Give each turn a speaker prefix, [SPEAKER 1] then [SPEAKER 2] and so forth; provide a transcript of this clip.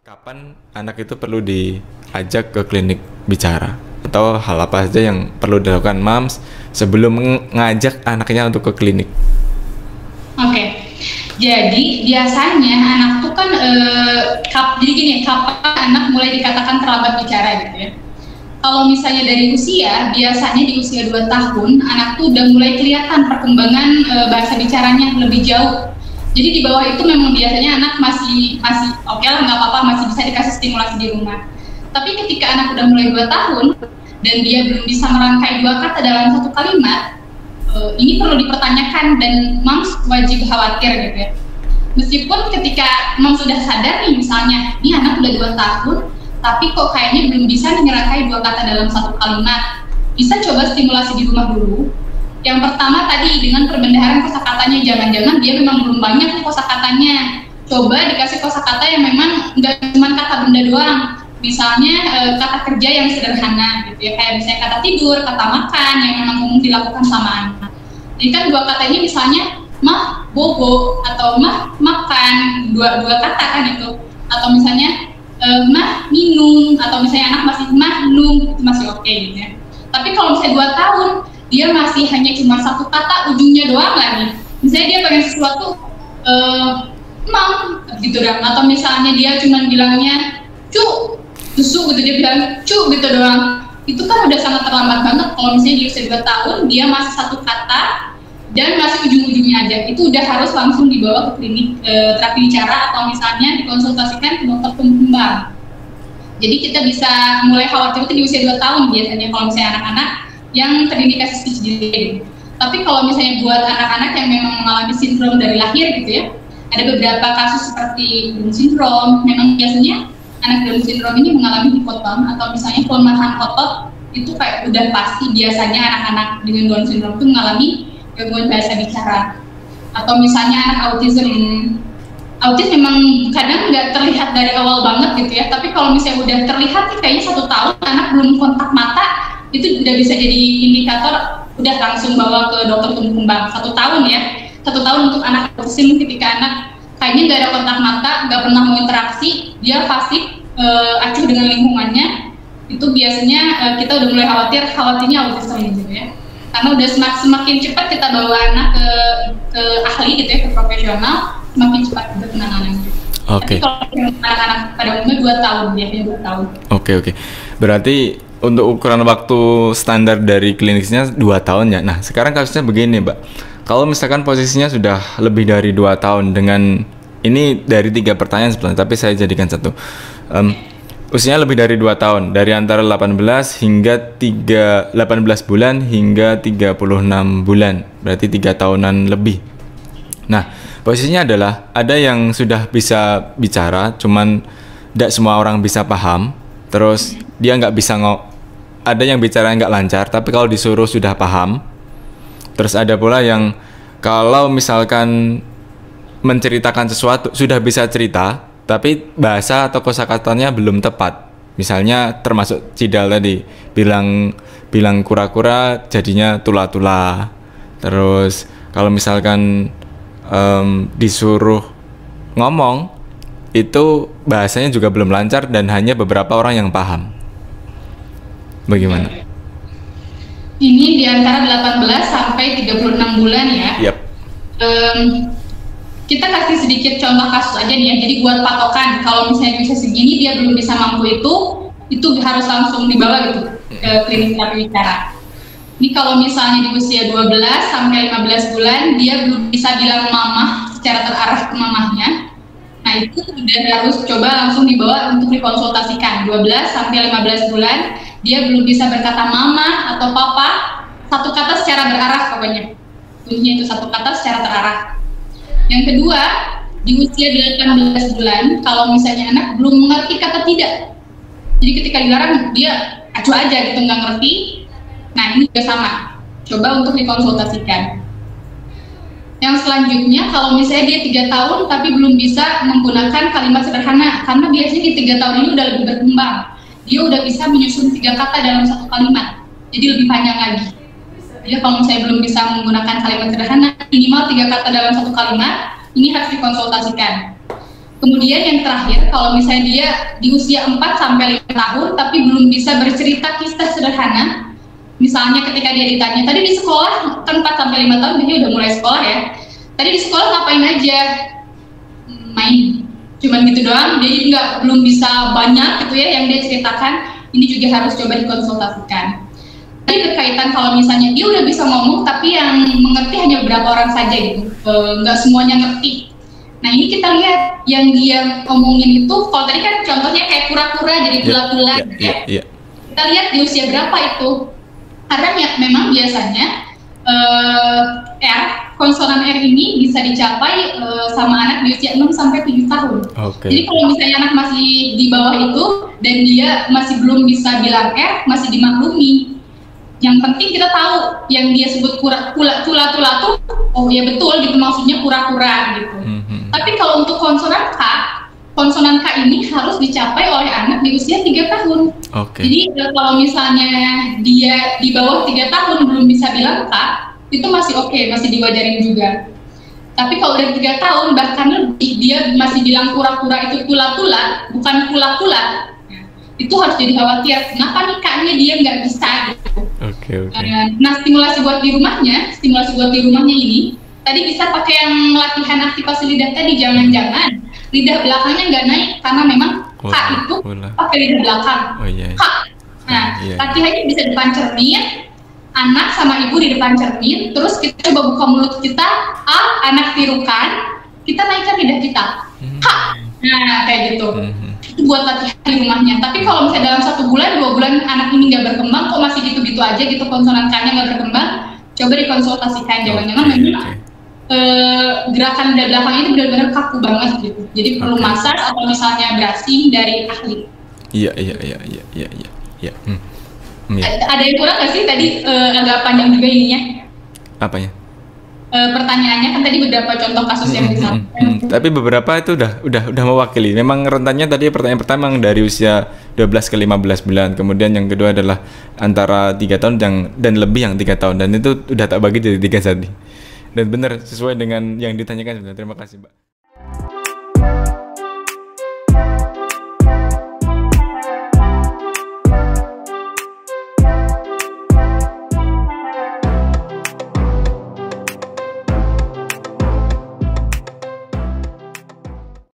[SPEAKER 1] Kapan anak itu perlu diajak ke klinik bicara? Atau hal apa saja yang perlu dilakukan moms sebelum ngajak anaknya untuk ke klinik?
[SPEAKER 2] Oke, jadi biasanya anak tuh kan jadi gini, kapan anak mulai dikatakan terlambat bicara gitu ya. Kalau misalnya dari usia, biasanya di usia 2 tahun, anak tuh udah mulai kelihatan perkembangan bahasa bicaranya lebih jauh. Jadi di bawah itu memang biasanya anak masih oke lah, nggak apa-apa, masih bisa dikasih stimulasi di rumah. Tapi ketika anak udah mulai 2 tahun, dan dia belum bisa merangkai 2 kata dalam 1 kalimat, ini perlu dipertanyakan dan moms wajib khawatir gitu ya. Meskipun ketika moms sudah sadar nih, misalnya, ini anak udah 2 tahun, tapi kok kayaknya belum bisa merangkai 2 kata dalam 1 kalimat, bisa coba stimulasi di rumah dulu. Yang pertama tadi dengan perbendaharaan kosakatanya, jangan-jangan dia memang belum banyak nih kosakatanya. Coba dikasih kosakata yang memang nggak cuma kata benda doang, misalnya kata kerja yang sederhana gitu ya, kayak misalnya kata tidur, kata makan yang memang umum dilakukan sama anak. Jadi kan 2 kata ini misalnya mah bobo atau mah makan, dua kata kan itu, atau misalnya mah minum, atau misalnya anak masih mah num, itu masih oke gitu ya. Tapi kalau misalnya 2 tahun dia masih hanya cuma 1 kata ujungnya doang lagi, misalnya dia pengen sesuatu mam gitu kan, atau misalnya dia cuma bilangnya cu susu gitu, dia bilang cu gitu doang, itu kan udah sangat terlambat banget. Kalau misalnya di usia 2 tahun dia masih 1 kata dan masih ujung-ujungnya aja, itu udah harus langsung dibawa ke klinik terapi bicara atau misalnya dikonsultasikan ke dokter tumbuh kembang. Jadi kita bisa mulai khawatir itu di usia 2 tahun biasanya kalau misalnya anak-anak yang terindikasi speech delay. Tapi kalau misalnya buat anak-anak yang memang mengalami sindrom dari lahir gitu ya, ada beberapa kasus seperti Down syndrome. Memang biasanya anak Down syndrome ini mengalami hipoton atau misalnya pelemahan otot, itu kayak udah pasti biasanya anak-anak dengan Down syndrome itu mengalami gangguan bahasa bicara. Atau misalnya anak autis memang kadang nggak terlihat dari awal banget gitu ya, tapi kalau misalnya udah terlihat nih kayaknya 1 tahun anak belum kontak mata, itu udah bisa jadi indikator udah langsung bawa ke dokter tumbuh kembang. 1 tahun ya, 1 tahun untuk anak autism, ketika anak kayaknya nggak ada kontak mata, nggak pernah mau interaksi, dia fasik, acuh dengan lingkungannya, itu biasanya kita udah mulai khawatirnya autism gitu ya. Karena udah semakin cepat kita bawa anak ke ahli gitu ya, ke profesional, semakin cepat juga penanganannya. Tapi kalau anak-anak pada umumnya 2 tahun, biasanya 2 tahun.
[SPEAKER 1] Oke. Berarti untuk ukuran waktu standar dari klinisnya 2 tahun ya. Nah, sekarang kasusnya begini, Mbak. Kalau misalkan posisinya sudah lebih dari 2 tahun dengan ini dari 3 pertanyaan sebenarnya, tapi saya jadikan satu. Usianya lebih dari 2 tahun, dari antara 18 bulan hingga 36 bulan, berarti 3 tahunan lebih. Nah, posisinya adalah ada yang sudah bisa bicara, cuman tidak semua orang bisa paham. Terus dia nggak bisa ada yang bicara nggak lancar, tapi kalau disuruh sudah paham. Terus ada pula yang kalau misalkan menceritakan sesuatu sudah bisa cerita, tapi bahasa atau kosakatanya belum tepat. Misalnya termasuk Cidal tadi, bilang kura-kura jadinya tula-tula. Terus kalau misalkan disuruh ngomong, itu bahasanya juga belum lancar dan hanya beberapa orang yang paham. Bagaimana?
[SPEAKER 2] Ini di antara 18 sampai 36 bulan ya.
[SPEAKER 1] Yep.
[SPEAKER 2] Kita kasih sedikit contoh kasus aja nih ya. Jadi buat patokan, kalau misalnya bisa segini dia belum bisa mampu itu harus langsung dibawa gitu ke klinik terapi bicara. Ini kalau misalnya di usia 12 sampai 15 bulan dia belum bisa bilang mama secara terarah ke mamahnya. Nah, itu udah harus coba langsung dibawa untuk dikonsultasikan. 12 sampai 15 bulan dia belum bisa berkata mama atau papa, 1 kata secara berarah pokoknya. Kuncinya itu 1 kata secara terarah. Yang kedua, di usia 18 bulan, kalau misalnya anak belum mengerti kata tidak. Jadi ketika dilarang, dia acuh aja gitu, nggak ngerti. Nah, ini juga sama. Coba untuk dikonsultasikan. Yang selanjutnya, kalau misalnya dia 3 tahun tapi belum bisa menggunakan kalimat sederhana, karena biasanya di 3 tahun ini udah lebih berkembang. Dia udah bisa menyusun 3 kata dalam 1 kalimat. Jadi lebih panjang lagi. Jadi kalau misalnya belum bisa menggunakan kalimat sederhana, minimal 3 kata dalam 1 kalimat, ini harus dikonsultasikan. Kemudian yang terakhir, kalau misalnya dia di usia 4 sampai 5 tahun tapi belum bisa bercerita kisah sederhana, misalnya ketika dia ditanya, tadi di sekolah kan 4 sampai 5 tahun dia udah mulai sekolah ya. Tadi di sekolah ngapain aja? Main. Cuman gitu doang, dia belum bisa banyak gitu ya yang dia ceritakan. Ini juga harus coba dikonsultasikan. Tadi berkaitan kalau misalnya dia udah bisa ngomong tapi yang mengerti hanya beberapa orang saja gitu, nggak semuanya ngerti. Nah ini kita lihat yang dia ngomongin itu, kalau tadi kan contohnya kayak kura-kura jadi tula-tula gitu ya. Kita lihat di usia berapa itu, karena memang biasanya konsonan R ini bisa dicapai sama anak di usia 6 sampai 7 tahun. Jadi kalau misalnya anak masih di bawah itu dan dia masih belum bisa bilang R, masih dimaklumi. Yang penting kita tahu yang dia sebut tula-tula tuh, oh ya betul gitu, maksudnya kura-kura gitu. Tapi kalau untuk konsonan K ini harus dicapai oleh anak di usia 3 tahun. Jadi kalau misalnya dia di bawah 3 tahun belum bisa bilang K, itu masih oke, masih diwajarin juga. Tapi kalau udah 3 tahun bahkan lebih dia masih bilang kura-kura itu tula-tula, bukan kula-kula, itu harus jadi khawatir. Kenapa nih K-nya dia nggak bisa gitu. Nah stimulasi buat di rumahnya ini tadi bisa pakai yang latihan aktivasi lidah tadi. Jangan-jangan lidah belakangnya nggak naik karena memang K itu pakai lidah belakang. K. Nah latihannya bisa depan cermin, anak sama ibu di depan cermin, terus kita coba buka mulut kita, anak tirukan, kita naikkan lidah kita, nah kayak gitu. Itu buat latihan di rumahnya. Tapi kalau misalnya dalam 1 bulan, 2 bulan anak ini nggak berkembang, kok masih gitu-gitu aja gitu, konsonan K-nya nggak berkembang, coba dikonsultasikan. Jangan-jangan memang gerakan lidah belakang ini benar-benar kaku banget gitu. Jadi perlu massage atau misalnya brushing dari ahli.
[SPEAKER 1] Iya.
[SPEAKER 2] Ada yang kurang nggak sih tadi, agak panjang juga ininya?
[SPEAKER 1] Apanya?
[SPEAKER 2] Pertanyaannya kan tadi beberapa contoh kasus yang disampaikan.
[SPEAKER 1] Tapi beberapa itu udah mewakili. Memang rentannya tadi pertanyaan pertama dari usia 12 ke 15 bulan, kemudian yang kedua adalah antara 3 tahun dan lebih yang 3 tahun, dan itu udah tak bagi jadi 3 tadi. Dan benar sesuai dengan yang ditanyakan sebenarnya. Terima kasih, Mbak.